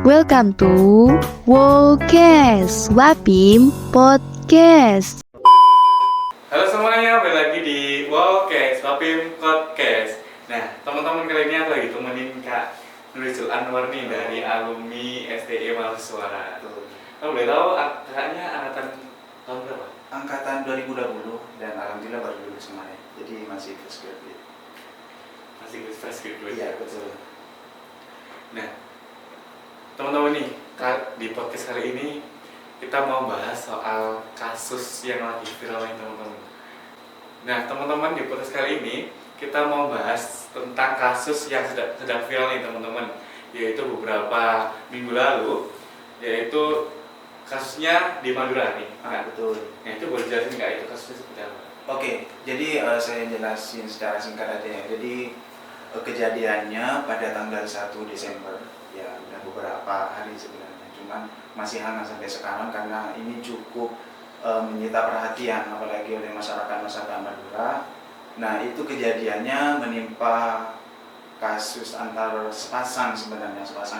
Welcome to Wokes Wapim Podcast. Halo semuanya, balik lagi di Wokes Wapim Podcast. Nah, teman-teman kali ini aku lagi temenin Kak Nurul Anwar nih dari alumni STI Mahasiswa. Kalau boleh tahu kakaknya angkatan tahun berapa? Angkatan 2020 dan alhamdulillah baru lulus kemarin. Jadi masih fresh graduate. Masih fresh graduate. Iya, betul. Nah, teman-teman nih, di podcast kali ini kita mau bahas soal kasus yang lagi viral nih teman-teman. Nah, teman-teman, di podcast kali ini kita mau bahas tentang kasus yang sedang viral nih teman-teman, yaitu beberapa minggu lalu, yaitu kasusnya di Madura nih. Betul. Nah, itu boleh jelasin nggak itu kasusnya seperti apa? Oke, jadi saya jelasin secara singkat aja ya. Jadi kejadiannya pada tanggal 1 Desember, ya udah beberapa hari sebenarnya, cuman masih hangat sampai sekarang karena ini cukup menyita perhatian apalagi oleh masyarakat Madura. Nah, itu kejadiannya menimpa kasus antar sepasang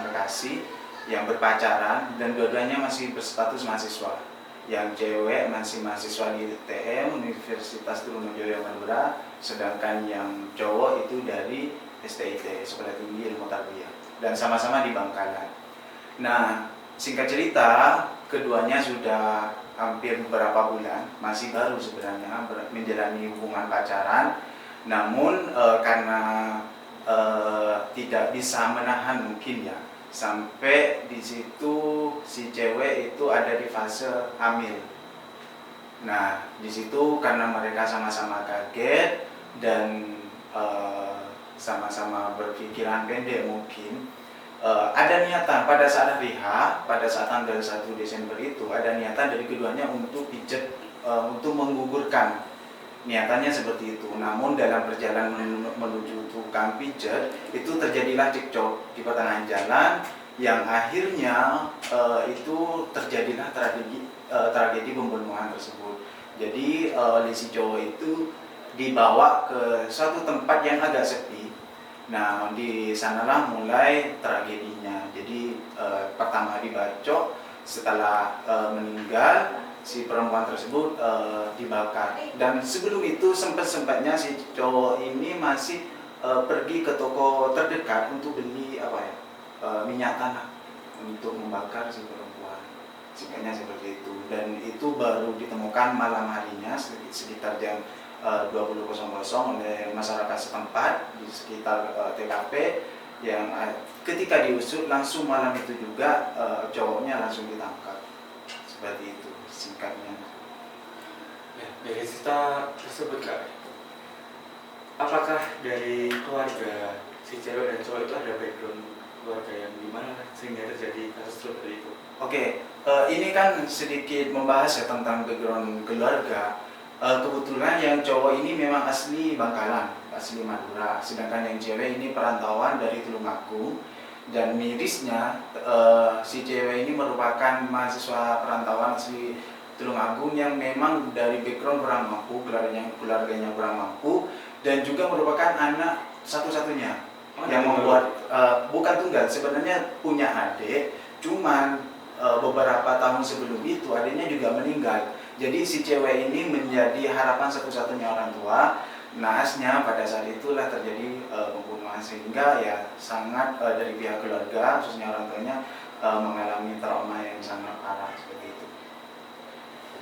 kekasih yang berpacaran dan dua-duanya masih berstatus mahasiswa. Yang cewek masih mahasiswa di UTM Universitas Trunojoyo Madura, sedangkan yang cowok itu dari STIT Sekolah Tinggi Ilmu Tarbiyah, dan sama-sama di Bangkalan. Nah, singkat cerita, keduanya sudah hampir beberapa bulan, masih baru sebenarnya menjalani hubungan pacaran. Namun karena tidak bisa menahan mungkin ya, sampai di situ si cewek itu ada di fase hamil. Nah, di situ karena mereka sama-sama kaget dan sama-sama berpikiran pendek mungkin, ada niatan pada saat hari H, pada saat tanggal 1 Desember itu ada niatan dari keduanya untuk pijet, untuk menggugurkan. Niatannya seperti itu. Namun dalam perjalanan menuju tukang pijat itu terjadilah cekcok di pertengahan jalan yang akhirnya itu terjadilah tragedi pembunuhan tersebut. Jadi oleh si cowok itu dibawa ke suatu tempat yang agak sepi. Nah, di sanalah mulai tragedinya. Jadi pertama dibacok, setelah meninggal si perempuan tersebut dibakar. Dan sebelum itu sempat-sempatnya si cowok ini masih pergi ke toko terdekat untuk beli minyak tanah untuk membakar si perempuan. Singkatnya seperti itu. Dan itu baru ditemukan malam harinya sekitar jam 20.00 oleh masyarakat setempat di sekitar TKP, yang ketika diusut langsung malam itu juga cowoknya langsung ditangkap. Seperti itu singkatnya. Ya, dari cerita tersebut Kak, apakah dari keluarga si cewek dan cowok itu ada background keluarga yang gimana sehingga terjadi kasus seperti itu? Oke, ini kan sedikit membahas ya tentang background keluarga. Kebetulan yang cowok ini memang asli Bangkalan, asli Madura, sedangkan yang cewek ini perantauan dari Tulungagung. Dan mirisnya si cewek ini merupakan mahasiswa perantauan asli Tulungagung yang memang dari background kurang mampu, keluarganya kurang mampu, dan juga merupakan anak satu-satunya yang membuat bukan tunggal, sebenarnya punya adik, cuman beberapa tahun sebelum itu adiknya juga meninggal. Jadi si cewek ini menjadi harapan satu-satunya orang tua. Naasnya pada saat itulah terjadi pembunuhan, sehingga ya sangat dari pihak keluarga khususnya orang tuanya mengalami trauma yang sangat parah seperti itu.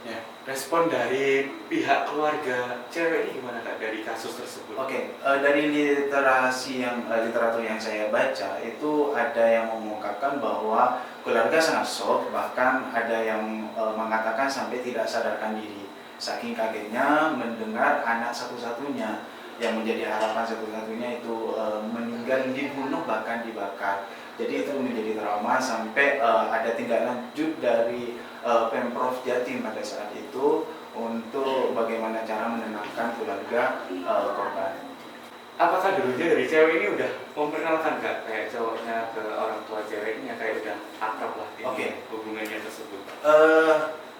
Ya, respon dari pihak keluarga cewek ini gimana Kak dari kasus tersebut? Oke, dari literatur yang saya baca itu ada yang mengungkapkan bahwa keluarga sangat shock, bahkan ada yang mengatakan sampai tidak sadarkan diri saking kagetnya mendengar anak satu-satunya yang menjadi harapan satu-satunya itu meninggal, dibunuh, bahkan dibakar. Jadi itu menjadi trauma sampai ada tindak lanjut dari Pemprov Jatim pada saat itu untuk bagaimana cara menenangkan keluarga korban. Apakah dulunya dari cewek ini udah memperkenalkan Kak kayak cowoknya ke orang tua ceweknya, kayak udah akrab lah hubungannya tersebut?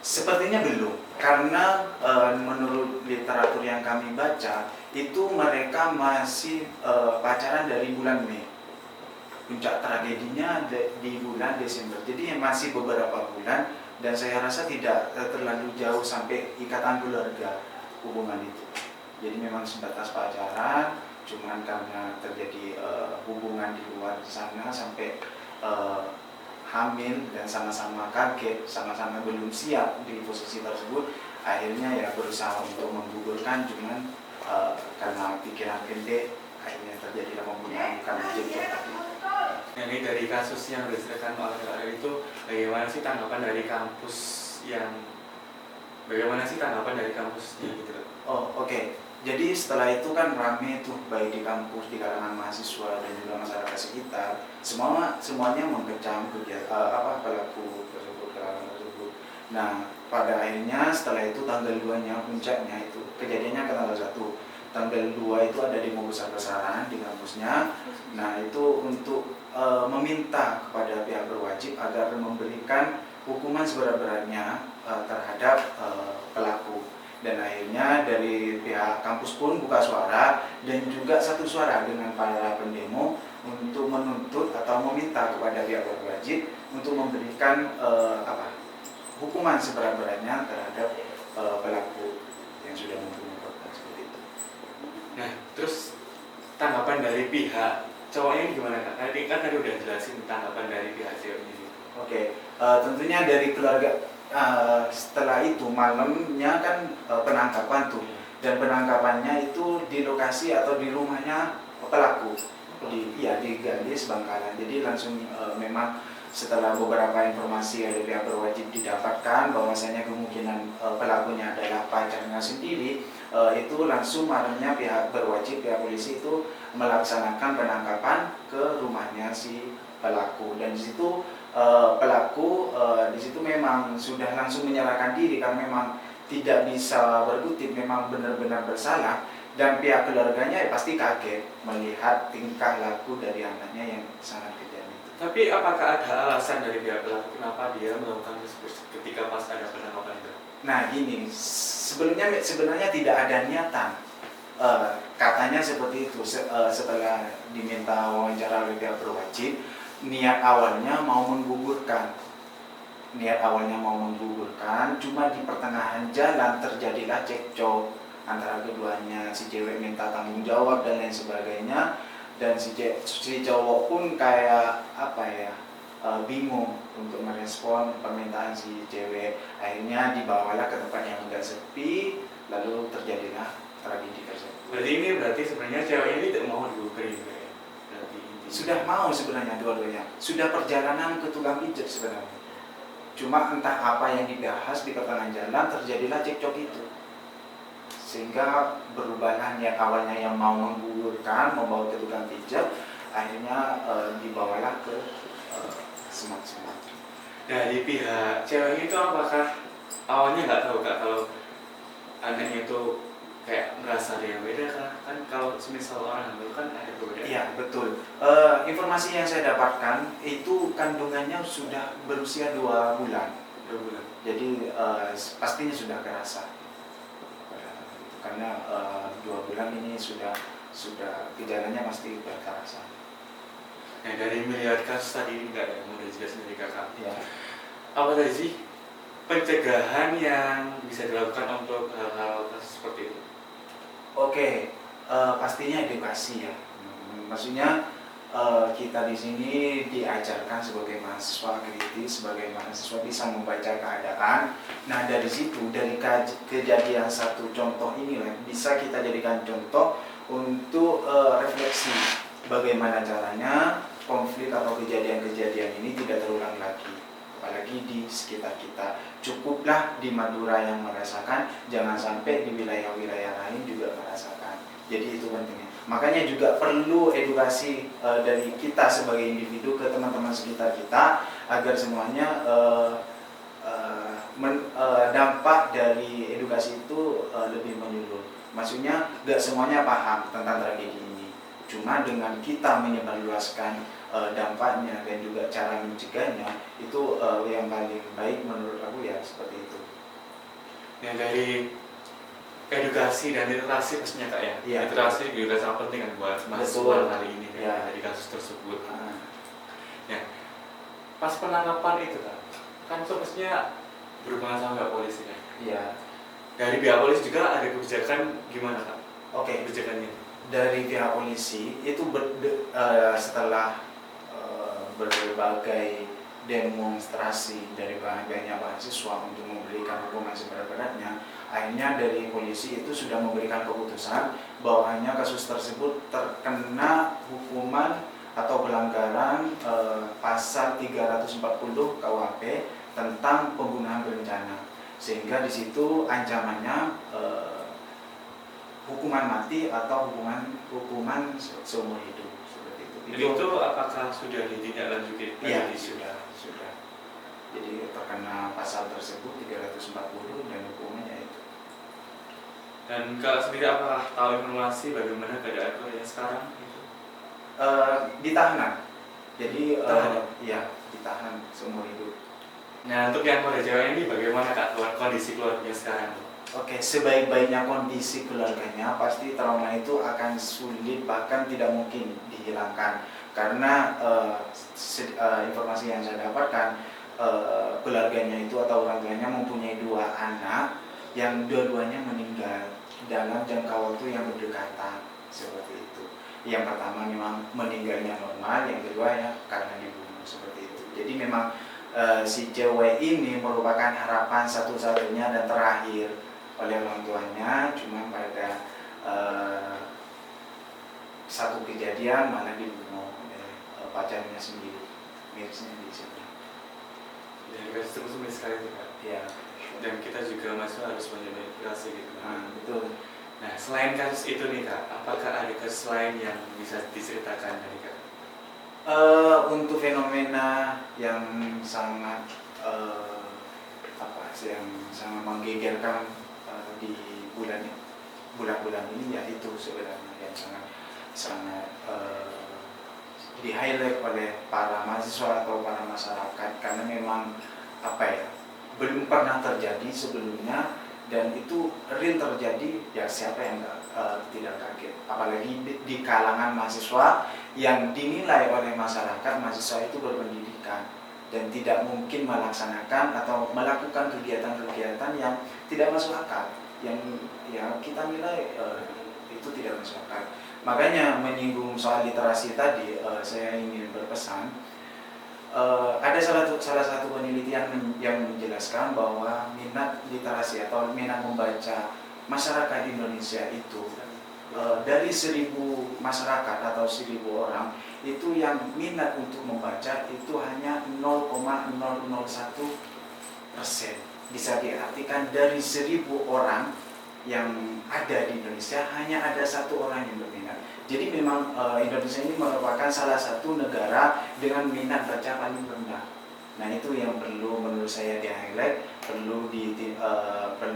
Sepertinya belum, karena menurut literatur yang kami baca itu mereka masih pacaran dari bulan Mei. puncak tragedinya di bulan Desember. Jadi masih beberapa bulan dan saya rasa tidak terlalu jauh sampai ikatan keluarga hubungan itu. Jadi memang sebatas pacaran, cuman karena terjadi hubungan di luar sana sampai hamil dan sama-sama kaget, sama-sama belum siap di posisi tersebut, akhirnya ya berusaha untuk menggugurkan, cuman karena pikiran pendek akhirnya terjadilah pembunuhan karena jengkel tadi. Ini dari kasus yang diceritakan oleh Kak Ariel itu, bagaimana sih tanggapan dari kampusnya gitu? Oh oke. Jadi setelah itu kan rame tuh baik di kampus, di kalangan mahasiswa dan juga masyarakat sekitar, semuanya mengecam pelaku tersebut. Nah pada akhirnya setelah itu tanggal 2-nya puncaknya itu kejadiannya ke tanggal 1. Tanggal 2 itu ada demo besar-besaran di kampusnya. Nah itu untuk meminta kepada pihak berwajib agar memberikan hukuman seberat-beratnya terhadap pelaku. Dan akhirnya dari pihak kampus pun buka suara dan juga satu suara dengan para pendemo untuk menuntut atau meminta kepada pihak berwajib untuk memberikan hukuman seberat-beratnya terhadap pelaku yang sudah membunuh korban seperti itu. Nah, terus tanggapan dari pihak cowoknya gimana Kak? Tadi udah jelasin tanggapan dari pihak ceweknya. Oke, tentunya dari keluarga. Setelah itu malamnya kan penangkapan tuh, dan penangkapannya itu di lokasi atau di rumahnya pelaku di Gadis Bangkalan. Jadi langsung memang setelah beberapa informasi dari pihak berwajib didapatkan bahwasanya kemungkinan pelakunya adalah pacarnya sendiri, itu langsung malamnya pihak polisi itu melaksanakan penangkapan ke rumahnya si pelaku. Dan di situ pelaku di situ memang sudah langsung menyerahkan diri karena memang tidak bisa berkutik, memang benar-benar bersalah, dan pihak keluarganya pasti kaget melihat tingkah laku dari anaknya yang sangat kejam itu. Tapi apakah ada alasan dari pihak pelaku kenapa dia melakukan tersebut ketika pas ada penangkapan itu? Nah gini, sebenarnya tidak ada niatan. Katanya seperti itu setelah diminta wawancara oleh pihak berwajib. Niat awalnya mau menggugurkan, cuma di pertengahan jalan terjadilah cekcok antara keduanya. Si cewek minta tanggung jawab dan lain sebagainya, dan si cowok pun kayak bingung untuk merespon permintaan si cewek. Akhirnya dibawalah ke tempat yang agak sepi, lalu terjadilah tragedi tersebut. Berarti sebenarnya ceweknya ini tidak mau digugurin. Sudah mau sebenarnya dua-duanya, sudah perjalanan ke tukang pijat sebenarnya, cuma entah apa yang dibahas di pertengahan jalan terjadilah cekcok itu, sehingga berubahlah niat awalnya yang mau menggugurkan, membawa ke tukang pijat, akhirnya dibawalah ke semak-semak. Dari pihak cewek itu apakah awalnya nggak tahu Kak kalau anaknya itu kayak merasa ada yang beda kan kalau semisal orang hamil kan ada perbedaan. Iya betul. Informasi yang saya dapatkan itu kandungannya sudah berusia 2 bulan. Jadi pastinya sudah kerasa. Karena 2 bulan ini sudah gejalanya pasti sudah terasa. Nah dari melihat kasus tadi ini nggak ada yang udah jelasin dari Kakak. Ya. Apa tadi sih pencegahan yang bisa dilakukan untuk hal-hal seperti itu? Oke, pastinya edukasi ya. Maksudnya kita di sini diajarkan sebagai mahasiswa kritis, sebagai mahasiswa bisa membaca keadaan. Nah dari situ, dari kejadian satu contoh inilah bisa kita jadikan contoh untuk refleksi bagaimana caranya konflik atau kejadian-kejadian ini tidak terulang lagi, apalagi di sekitar kita. Cukuplah di Madura yang merasakan, jangan sampai di wilayah-wilayah lain juga merasakan. Jadi itu pentingnya. Makanya juga perlu edukasi dari kita sebagai individu ke teman-teman sekitar kita agar semuanya dampak dari edukasi itu lebih menyeluruh. Maksudnya gak semuanya paham tentang tragedi ini. Cuma dengan kita menyebarluaskan dampaknya dan juga cara mencegahnya itu yang paling baik menurut aku ya seperti itu. Yang dari edukasi dan literasi pastinya Kak ya. Iya. Literasi juga sangat penting kan buat mahasiswa kali ini ya. dari kasus tersebut. pas penangkapan itu kan fokusnya berhubungan sama pihak polisi kan. Iya. Dari pihak polisi juga ada kebijakan gimana Kak? Oke. Kebijakannya. Dari pihak polisi itu setelah berbagai demonstrasi dari banyak mahasiswa untuk memberikan hukuman seberat-beratnya, akhirnya dari polisi itu sudah memberikan keputusan bahwanya kasus tersebut terkena hukuman atau pelanggaran pasal 340 KUHP tentang pembunuhan berencana, sehingga di situ ancamannya hukuman mati atau hukuman seumur hidup seperti itu. Jadi itu apakah sudah ditindaklanjuti? Iya, sudah. Jadi terkena pasal tersebut 340 dan hukumannya itu. Dan Kak sendiri apakah tahu informasi bagaimana keadaan Korea sekarang? Ditahanan. Jadi Tahanan? ditahan seumur hidup. Nah untuk yang Korea Jawa ini bagaimana Kak kondisi keluarganya sekarang? Oke, sebaik-baiknya kondisi keluarganya, pasti trauma itu akan sulit bahkan tidak mungkin dihilangkan karena informasi yang saya dapatkan, keluarganya itu atau orang tuanya mempunyai 2 anak yang dua-duanya meninggal dalam jangka waktu yang berdekatan seperti itu. Yang pertama memang meninggalnya normal, yang kedua ya karena dibunuh seperti itu. Jadi memang si cewek ini merupakan harapan satu-satunya dan terakhir oleh orang tuanya, cuma pada satu kejadian malah dibunuh oleh pacarnya sendiri, mirisnya di situ. Ya kasus tersebut sekali itu Kak. Ya. Dan kita juga masih harus menyebarkan gitu kan. Betul. Nah selain kasus itu nih Kak, apakah ada kasus lain yang bisa diceritakan dari Kak? Untuk fenomena yang sangat yang sangat menggegerkan di bulan-bulan ini, ya itu sebenarnya yang sangat di highlight oleh para mahasiswa atau para masyarakat karena memang belum pernah terjadi sebelumnya dan itu real terjadi, ya siapa yang tidak kaget, apalagi di kalangan mahasiswa yang dinilai oleh masyarakat mahasiswa itu berpendidikan dan tidak mungkin melaksanakan atau melakukan kegiatan-kegiatan yang tidak masuk akal, yang ya kita nilai itu tidak masuk akal. Makanya menyinggung soal literasi tadi, saya ingin berpesan, ada salah satu penelitian yang menjelaskan bahwa minat literasi atau minat membaca masyarakat Indonesia itu dari 1.000 masyarakat atau 1.000 orang itu yang minat untuk membaca itu hanya 0,001%. Bisa diartikan dari 1.000 orang yang ada di Indonesia hanya ada 1 orang yang berminat. Jadi memang Indonesia ini merupakan salah satu negara dengan minat baca paling rendah. Nah itu yang perlu menurut saya di-highlight, perlu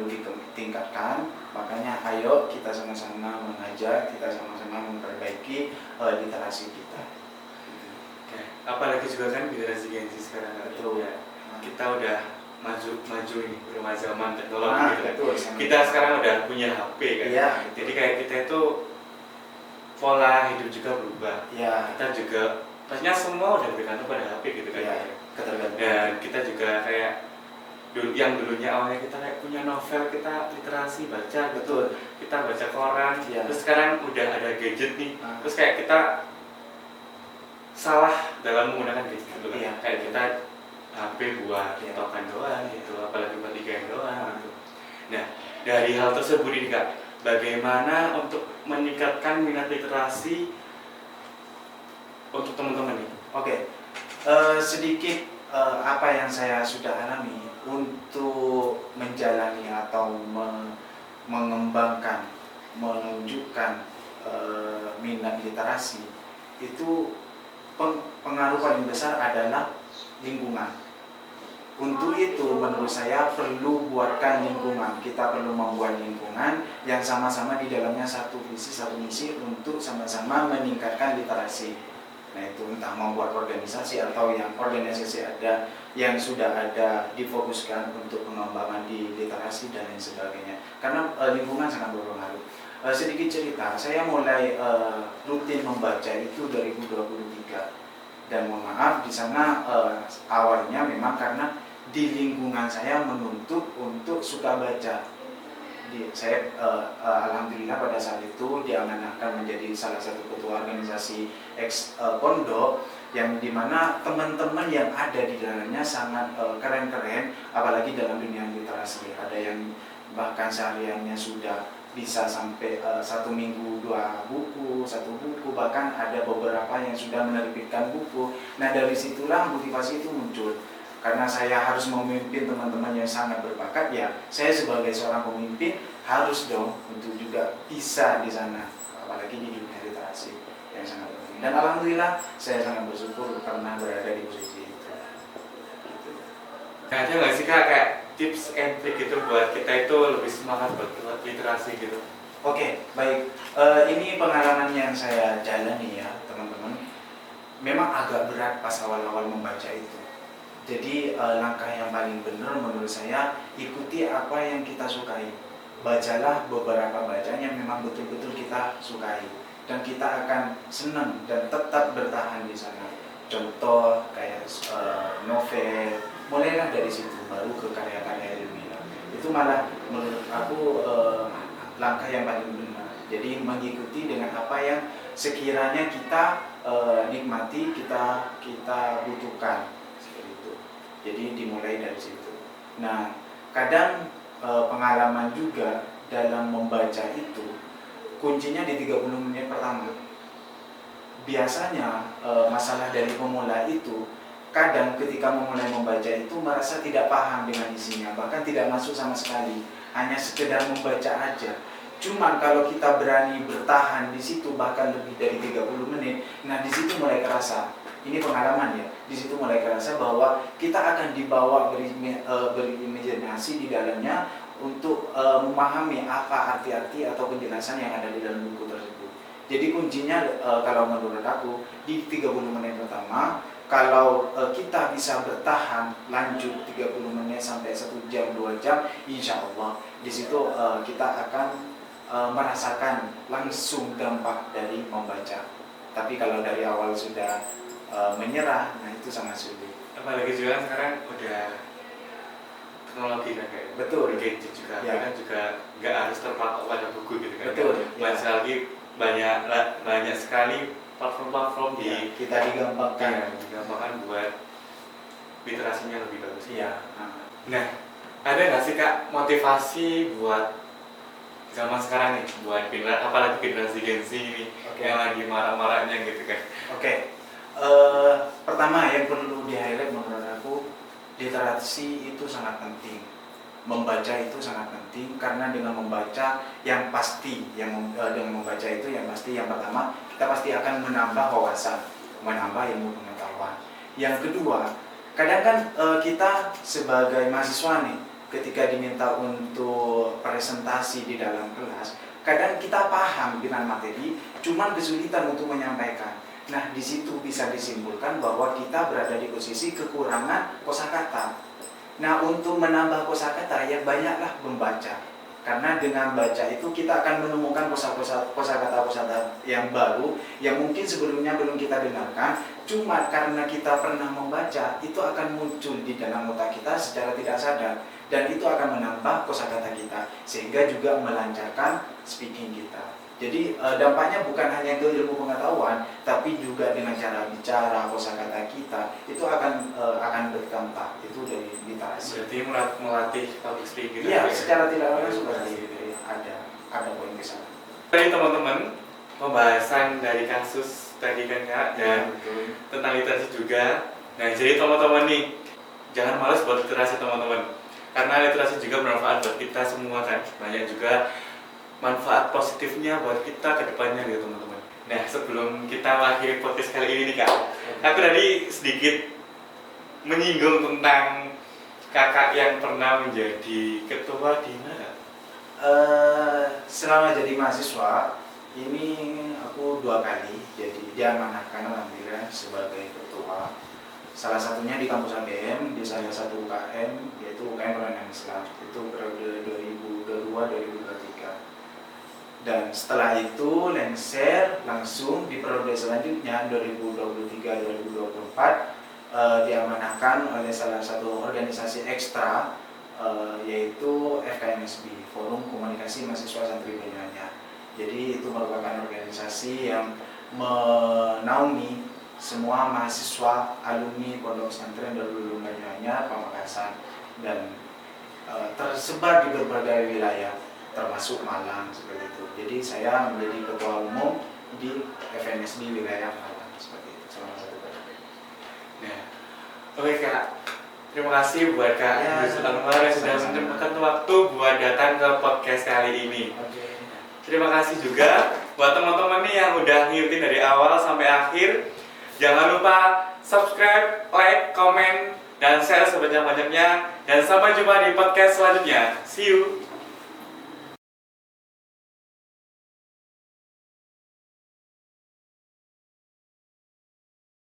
ditingkatkan. Makanya ayo kita sama-sama mengajar, kita sama-sama memperbaiki literasi kita. Oke. Apalagi juga kan generasi Gen Z sekarang kan? Betul. Ya, kita udah maju ini, udah zaman teknologi gitu. Betul. Kita sekarang udah punya HP kan. Iya. Jadi kayak kita itu pola hidup juga berubah. Iya. Kita juga pastinya semua udah bergantung pada HP gitu kan. Iya. Ketergantungan. Dan kita juga kayak yang dulunya awalnya kita kayak punya novel, kita literasi baca, Betul. kita baca koran. Iya. Terus sekarang udah ada gadget nih. Terus kayak kita salah dalam menggunakan gadget gitu kan. Iya. Kayak kita HP buat Iya. token doang gitu, apalagi buat IGN doang gitu. Nah, dari hal tersebut ini Kak, bagaimana untuk meningkatkan minat literasi untuk teman-teman nih? Oke. Sedikit apa yang saya sudah alami untuk menjalani atau mengembangkan, menunjukkan minat literasi itu pengaruh paling besar adalah lingkungan. Untuk itu menurut saya perlu buatkan lingkungan. Kita perlu membuat lingkungan yang sama-sama di dalamnya satu visi satu misi untuk sama-sama meningkatkan literasi. Nah itu entah membuat organisasi atau yang organisasi ada yang sudah ada difokuskan untuk pengembangan di literasi dan lain sebagainya. Karena lingkungan sangat berpengaruh. Sedikit cerita, saya mulai rutin membaca itu 2023. Dan mohon maaf di sana awalnya memang karena di lingkungan saya menuntut untuk suka baca. Saya alhamdulillah pada saat itu diamanahkan menjadi salah satu ketua organisasi pondok yang dimana teman-teman yang ada di dalamnya sangat keren-keren, apalagi dalam dunia literasi. Ada yang bahkan sehariannya sudah bisa sampai 1 minggu 2 buku, 1 buku, bahkan ada beberapa yang sudah menerbitkan buku. Nah dari situlah motivasi itu muncul. Karena saya harus memimpin teman-teman yang sangat berbakat, ya saya sebagai seorang pemimpin harus dong untuk juga bisa di sana, apalagi di dunia literasi yang sangat penting. Dan alhamdulillah saya sangat bersyukur pernah berada di posisi itu. Nah, ada nggak sih Kak kayak tips and trick gitu buat kita itu lebih semangat buat literasi gitu? Oke, baik. Ini pengalaman yang saya jalani ya teman-teman. Memang agak berat pas awal-awal membaca itu. Jadi langkah yang paling benar menurut saya, ikuti apa yang kita sukai. Bacalah beberapa bacaan yang memang betul-betul kita sukai, dan kita akan senang dan tetap bertahan di sana. Contoh kayak novel, mulailah dari situ, baru ke karya-karya ilmiah. Itu malah menurut aku langkah yang paling benar. Jadi mengikuti dengan apa yang sekiranya kita nikmati, kita butuhkan. Jadi dimulai dari situ. Nah, kadang pengalaman juga dalam membaca itu kuncinya di 30 menit pertama. Biasanya masalah dari pemula itu kadang ketika memulai membaca itu merasa tidak paham dengan isinya, bahkan tidak masuk sama sekali, hanya sekedar membaca aja. Cuman kalau kita berani bertahan di situ bahkan lebih dari 30 menit, nah di situ mulai kerasa. Ini pengalaman ya, di situ mulai kerasa bahwa kita akan dibawa berimajinasi di dalamnya untuk memahami apa arti-arti atau penjelasan yang ada di dalam buku tersebut. Jadi kuncinya kalau menurut aku di 30 menit pertama, kalau kita bisa bertahan lanjut 30 menit sampai 1 jam 2 jam, insya Allah di situ kita akan merasakan langsung dampak dari membaca. Tapi kalau dari awal sudah menyerah, nah itu sangat sulit. Apalagi juga sekarang udah teknologi kan kayak Betul. gadget juga, Ya. kan juga nggak harus terpatok pada buku gitu kan. Betul. Banyak lagi banyak sekali platform-platform di kita digampangkan. digampangkan buat literasinya lebih bagus. Iya. Nah, ada nggak sih Kak motivasi buat zaman sekarang nih, buat apalagi generasi Gen Z ini yang lagi marah-marahnya gitu kan? Oke. Pertama yang perlu di-highlight menurut aku, literasi itu sangat penting. Membaca itu sangat penting karena dengan membaca yang pasti, dengan membaca itu yang pasti, yang pertama kita pasti akan menambah wawasan, menambah ilmu pengetahuan. Yang kedua, kadang kan kita sebagai mahasiswa nih, ketika diminta untuk presentasi di dalam kelas, kadang kita paham dengan materi, cuman kesulitan untuk menyampaikan. Nah, di situ bisa disimpulkan bahwa kita berada di posisi kekurangan kosakata. Nah, untuk menambah kosakata ya banyaklah membaca. Karena dengan baca itu kita akan menemukan kosakata yang baru yang mungkin sebelumnya belum kita dengarkan. Cuma karena kita pernah membaca, itu akan muncul di dalam otak kita secara tidak sadar, dan itu akan menambah kosakata kita sehingga juga melancarkan speaking kita. Jadi dampaknya bukan hanya ke ilmu pengetahuan, tapi juga dengan cara bicara, kosakata kita itu akan berdampak. Itu dari literasi. Berarti melatih public speaking. Iya, secara tidak langsung seperti itu. Ada poin kesana. Tadi teman-teman pembahasan dari kasus tadi kan Kak, dan tentang literasi juga. Nah, jadi teman-teman nih jangan malas buat literasi teman-teman, karena literasi juga bermanfaat buat kita semua kan. Banyak juga manfaat positifnya buat kita ke depannya gitu teman-teman. Nah, sebelum kita mengakhiri podcast kali ini nih Kak, aku tadi sedikit menyinggung tentang kakak yang pernah menjadi ketua di mana? Selama jadi mahasiswa ini aku 2 kali jadi diamanahkan alhamdulillah sebagai ketua. Salah satunya di kampus ABM, di salah satu UKM, yaitu UKM Perangan Islam. Itu periode 2022-2023. Dan setelah itu lengser langsung di periode selanjutnya 2023-2024 diamanahkan oleh salah satu organisasi ekstra yaitu FKMSB, Forum Komunikasi Mahasiswa Santri Banyuanyar. Jadi itu merupakan organisasi yang menaungi semua mahasiswa alumni Pondok Pesantren Darul Ulum Banyuanyar Pamekasan dan tersebar di berbagai wilayah termasuk Malang seperti itu. Jadi saya menjadi ketua umum di FNSD wilayah Malang seperti itu selama 1 tahun. Nah, oke Kak, terima kasih buat Kak Ya, Yusuf Anwar yang sudah sama-sama. menyempatkan waktu buat datang ke podcast kali ini. Oke. Terima kasih juga buat teman-teman nih yang udah ngikutin dari awal sampai akhir. Jangan lupa subscribe, like, komen, dan share sebanyak-banyaknya. Dan sampai jumpa di podcast selanjutnya. See you!